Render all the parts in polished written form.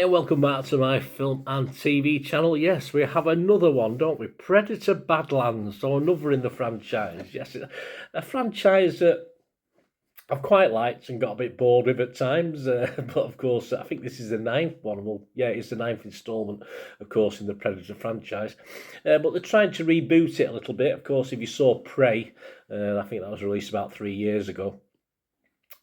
Hi and welcome back to my film and TV channel. Yes, we have another one, don't we? Predator Badlands, so another in the franchise. Yes, a franchise that I've quite liked and got a bit bored with at times. But of course, I think this is the ninth one. Well, yeah, it's the ninth instalment, of course, in the Predator franchise. But they're trying to reboot it a little bit. Of course, if you saw Prey, I think that was released about 3 years ago.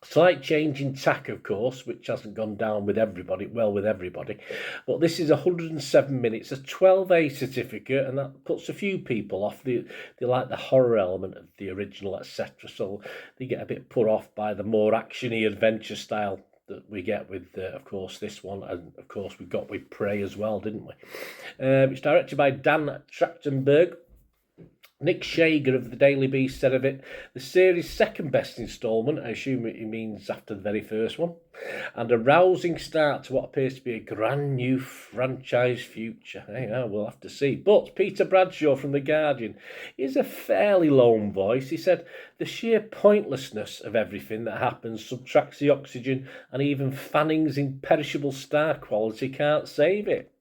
Slight change in tack, of course, which hasn't gone down with everybody, but this is 107 minutes, a 12A certificate, and that puts a few people off. They like the horror element of the original, etc., so they get a bit put off by the more actiony adventure style that we get with, of course, this one, and of course we got with Prey as well, didn't we? It's directed by Dan Trachtenberg. Nick Shager of the Daily Beast said of it, the series' second best instalment, I assume it means after the very first one, and a rousing start to what appears to be a grand new franchise future. Hey, we'll have to see. But Peter Bradshaw from The Guardian is a fairly lone voice. He said, the sheer pointlessness of everything that happens subtracts the oxygen, and even Fanning's imperishable star quality can't save it.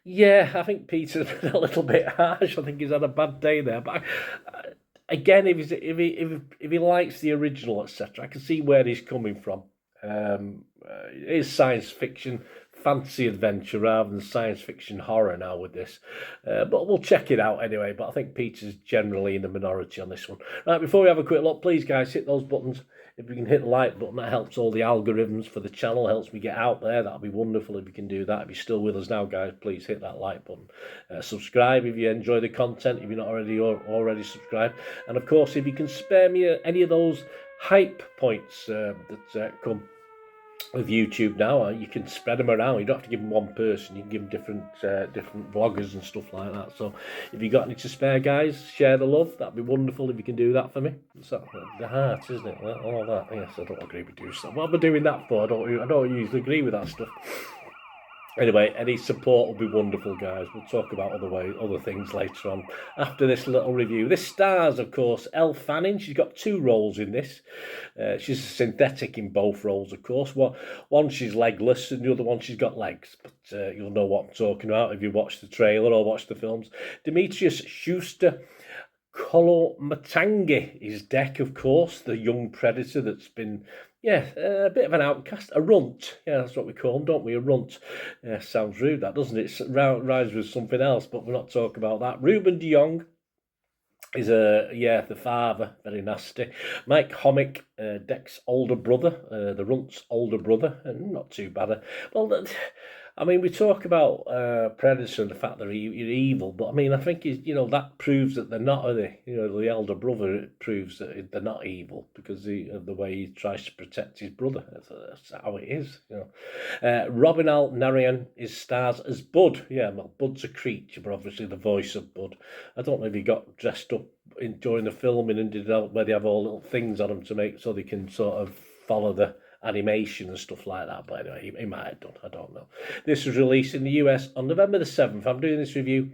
Yeah, I think Peter's been a little bit harsh. I think he's had a bad day there. But again, if he likes the original, etc., I can see where he's coming from. It is science fiction, fantasy adventure rather than science fiction horror now with this. But we'll check it out anyway. But I think Peter's generally in the minority on this one. Right, before we have a quick look, please, guys, hit those buttons. If you can hit the like button, that helps all the algorithms for the channel, helps me get out there. That'll be wonderful if you can do that. If you're still with us now, guys, please hit that like button. Subscribe if you enjoy the content, if you're not already subscribed. And of course, if you can spare me any of those hype points that come with YouTube now, you can spread them around. You don't have to give them one person. You can give them different vloggers and stuff like that. So if you got any to spare, guys, share the love. That'd be wonderful if you can do that for me. So the heart, isn't it? All that. Yes, I don't agree with doing stuff. What am I doing that for? I don't usually agree with that stuff. Anyway, any support will be wonderful, guys. We'll talk about other things later on after this little review. This stars, of course, Elle Fanning. She's got two roles in this. She's a synthetic in both roles, of course. One she's legless, and the other one she's got legs. But you'll know what I'm talking about if you watch the trailer or watch the films. Demetrius Schuster Kolomatangi is Deck, of course, the young predator that's been, a bit of an outcast, a runt. Yeah, that's what we call them, don't we? A runt. Yeah, sounds rude, that, doesn't it? It rhymes with something else, but we're not talking about that. Ruben de Jong is the father, very nasty. Mike Homick, Deck's older brother, the runt's older brother, and not too bad. Well, I mean, we talk about Predator and the fact that you're evil, but I mean, I think that proves that they're not, are they? The elder brother, it proves that they're not evil because of the way he tries to protect his brother. That's how it is. Robinal Narayan stars as Bud. Yeah, well, Bud's a creature, but obviously the voice of Bud. I don't know if he got dressed up during the filming and where they have all little things on them to make so they can sort of follow the animation and stuff like that, but anyway, he might have done, I don't know. This was released in the US on November the 7th. I'm doing this review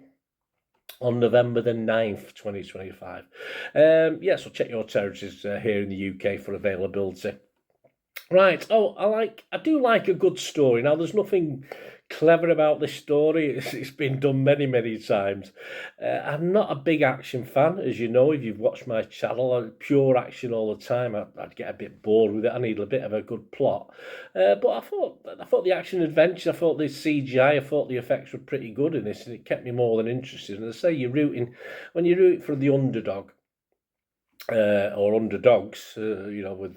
on November the 9th, 2025. So check your territories here in the UK for availability. Right, I do like a good story. Now, there's nothing clever about this story. It's been done many, many times. I'm not a big action fan, as you know, if you've watched my channel. Pure action all the time, I'd get a bit bored with it. I need a bit of a good plot. But I thought the action adventure, I thought the CGI, I thought the effects were pretty good in this, and it kept me more than interested. And I say when you're rooting for the underdog, or underdogs, with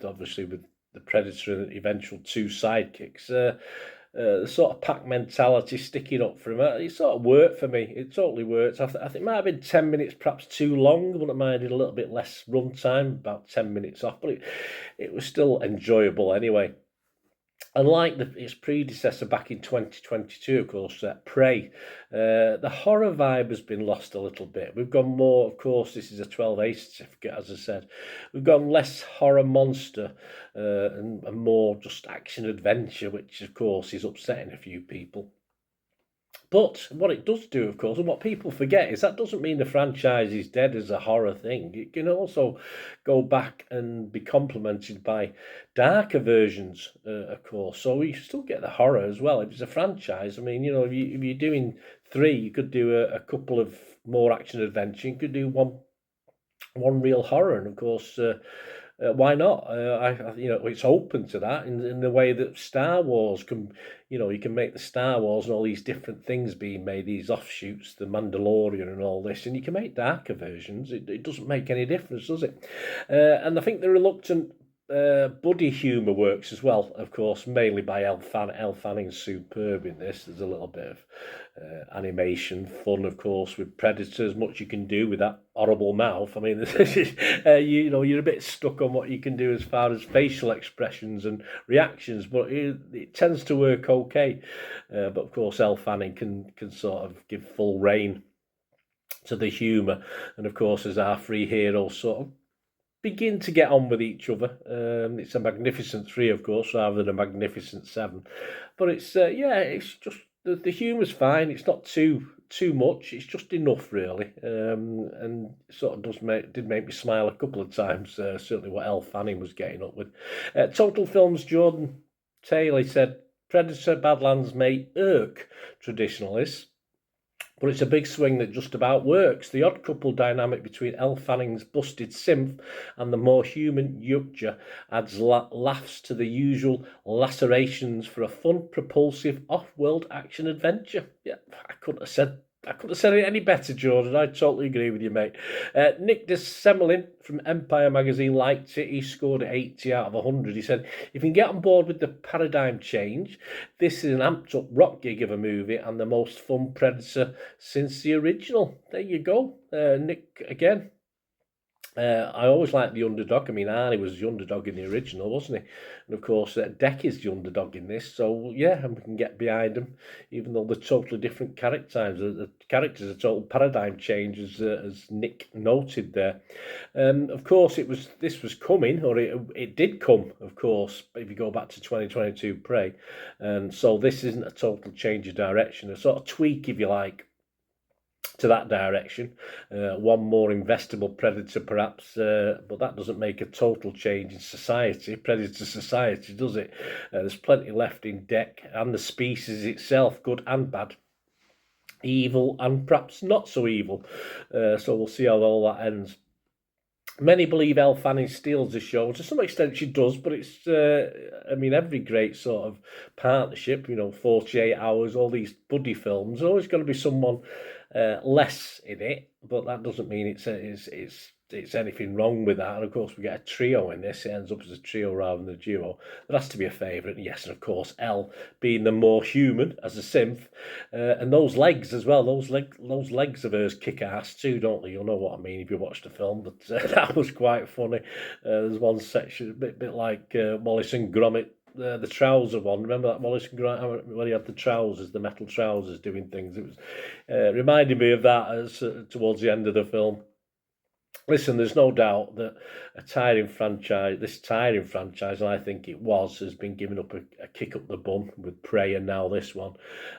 the Predator and the eventual two sidekicks, the sort of pack mentality, sticking up for him, it sort of worked for me. It totally worked. I think it might have been 10 minutes perhaps too long. I wouldn't have minded a little bit less run time, about 10 minutes off, but it was still enjoyable anyway. Unlike its predecessor back in 2022, of course, Prey, the horror vibe has been lost a little bit. We've gone more, of course, this is a 12A certificate, as I said. We've gone less horror monster and more just action adventure, which, of course, is upsetting a few people. But what it does do, of course, and what people forget is that doesn't mean the franchise is dead as a horror thing. It can also go back and be complemented by darker versions, of course. So you still get the horror as well. If it's a franchise, I mean, if you're doing three, you could do a couple of more action adventure. You could do one real horror, and of course. Why not? It's open to that in the way that Star Wars can, you can make the Star Wars and all these different things being made, these offshoots, the Mandalorian and all this, and you can make darker versions. It doesn't make any difference, does it? And I think the reluctant buddy humour works as well, of course, mainly by Elle Fanning's superb in this. There's a little bit of animation, fun, of course, with Predators, much you can do with that horrible mouth. I mean, you're a bit stuck on what you can do as far as facial expressions and reactions, but it tends to work okay. But of course, Elle Fanning can sort of give full rein to the humour, and of course, as our three heroes sort of begin to get on with each other. It's a magnificent three, of course, rather than a magnificent seven. But it's it's just the humour's fine. It's not too much. It's just enough, really. And sort of did make me smile a couple of times. Certainly, what Elle Fanning was getting up with. Total Films Jordan Taylor said, "Predator Badlands may irk traditionalists, but it's a big swing that just about works. The odd couple dynamic between Elle Fanning's busted synth and the more human Yuktja adds laughs to the usual lacerations for a fun, propulsive, off-world action adventure." Yeah, I couldn't have said it any better, Jordan. I totally agree with you, mate. Nick de Semelin from Empire Magazine liked it. He scored 80 out of 100. He said, "If you can get on board with the paradigm change, this is an amped-up rock gig of a movie and the most fun Predator since the original." There you go. Nick, again. I always liked the underdog. I mean, Arnie was the underdog in the original, wasn't he? And of course, Deck is the underdog in this. So, yeah, and we can get behind them, even though they're totally different characters. The characters are total paradigm change, as Nick noted there. Of course, this was coming, or it did come, of course, if you go back to 2022 Prey. And so this isn't a total change of direction, a sort of tweak, if you like, to that direction. One more investable predator, perhaps, but that doesn't make a total change in society, predator society, does it? There's plenty left in Deck and the species itself, good and bad, evil and perhaps not so evil. So we'll see how all that ends. Many believe Elle Fanning steals the show. To some extent, she does, but it's, every great sort of partnership, 48 Hours, all these buddy films, there's always going to be someone less in it, but that doesn't mean it's anything wrong with that. And of course, we get a trio in this. It ends up as a trio rather than a duo. There has to be a favourite. Yes, and of course, Elle being the more human as a synth, and those legs as well. Those legs of hers kick ass too, don't they? You'll know what I mean if you watch the film. But that was quite funny. There's one section a bit like Wallace and Gromit. The trouser one. Remember that Wallace and Gromit when he had the trousers, the metal trousers, doing things. It was reminded me of that as towards the end of the film. Listen, there's no doubt that this tiring franchise, and I think it has been given up a kick up the bum with Prey and now this one.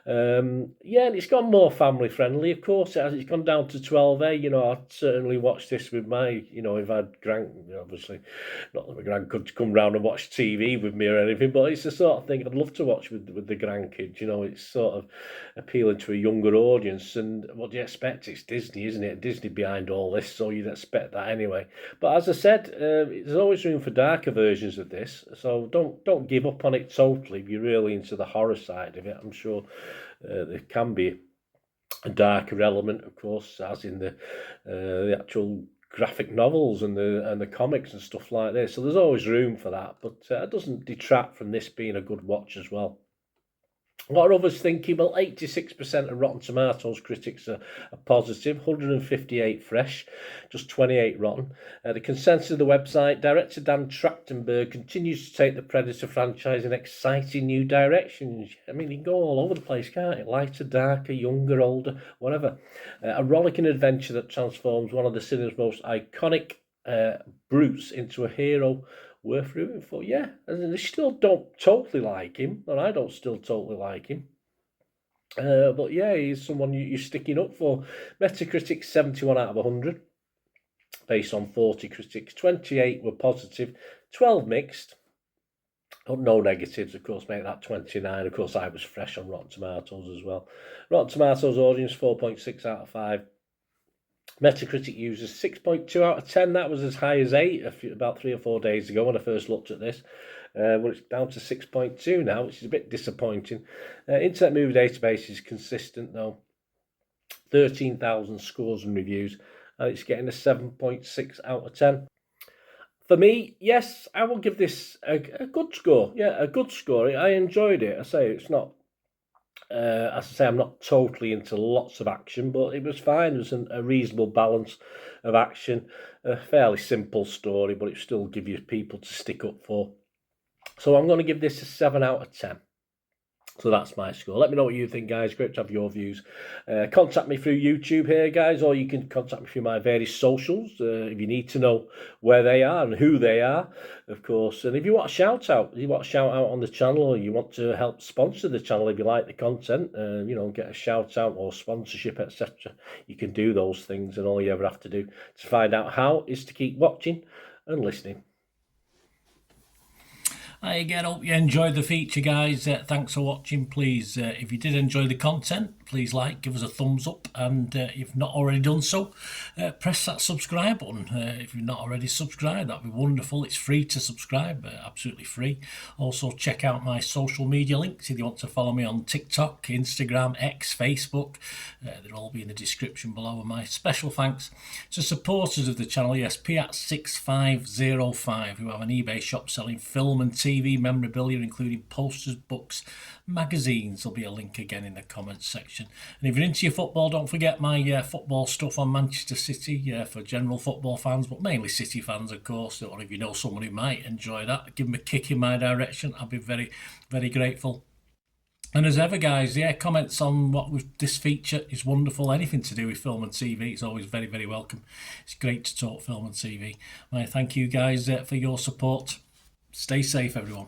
And it's gone more family friendly, of course. It's gone down to 12A. I'd certainly watch this with my, if I'd obviously, not that my grand could come round and watch TV with me or anything, but it's the sort of thing I'd love to watch with the grandkids. It's sort of appealing to a younger audience. And what do you expect? It's Disney, isn't it? Disney behind all this, so you'd expect that anyway. But as I said, there's always room for darker versions of this, so don't give up on it totally if you're really into the horror side of it. I'm sure there can be a darker element, of course, as in the actual graphic novels and the comics and stuff like this. So there's always room for that, but it doesn't detract from this being a good watch as well. What are others thinking? Well, 86% of Rotten Tomatoes critics are positive, 158 fresh, just 28 rotten. The consensus of the website, director Dan Trachtenberg continues to take the Predator franchise in exciting new directions. I mean, you can go all over the place, can't it? Lighter, darker, younger, older, whatever. A rollicking adventure that transforms one of the cinema's most iconic brutes into a hero worth rooting for. Yeah, and they still don't totally like him, and I don't still totally like him. But yeah, he's someone you're sticking up for. Metacritic 71 out of 100, based on 40 critics. 28 were positive, 12 mixed. No negatives, of course, make that 29. Of course, I was fresh on Rotten Tomatoes as well. Rotten Tomatoes audience 4.6 out of 5. Metacritic users 6.2 out of 10. That was as high as 8 about 3 or 4 days ago when I first looked at this. Well, it's down to 6.2 now, which is a bit disappointing. Internet Movie Database is consistent though. 13,000 scores and reviews, and it's getting a 7.6 out of 10. For me, yes, I will give this a good score. Yeah, a good score. I enjoyed it. I say it's not, as I say, I'm not totally into lots of action, but it was fine. It was a reasonable balance of action. A fairly simple story, but it still give you people to stick up for. So I'm going to give this a 7 out of 10. So that's my score. Let me know what you think, guys. Great to have your views. Contact me through YouTube here, guys, or you can contact me through my various socials if you need to know where they are and who they are, of course. And if you want a shout out, on the channel, or you want to help sponsor the channel if you like the content, get a shout out or sponsorship, etc., you can do those things, and all you ever have to do to find out how is to keep watching and listening. Hi again, hope you enjoyed the feature, guys. Thanks for watching. Please, if you did enjoy the content, please give us a thumbs up, and if you've not already done so, press that subscribe button. If you've not already subscribed, that'd be wonderful. It's free to subscribe, absolutely free. Also, check out my social media links if you want to follow me on TikTok, Instagram, X, Facebook. They'll all be in the description below. And my special thanks to supporters of the channel, yes, Piat6505, who have an eBay shop selling film and TV memorabilia, including posters, books, magazines. There'll be a link again in the comments section. And if you're into your football, don't forget my football stuff on Manchester City for general football fans, but mainly City fans, of course. Or if you know someone who might enjoy that, give them a kick in my direction. I'll be very, very grateful. And as ever, guys, comments on this feature is wonderful. Anything to do with film and TV, it's always very, very welcome. It's great to talk film and TV. I thank you guys for your support. Stay safe, everyone.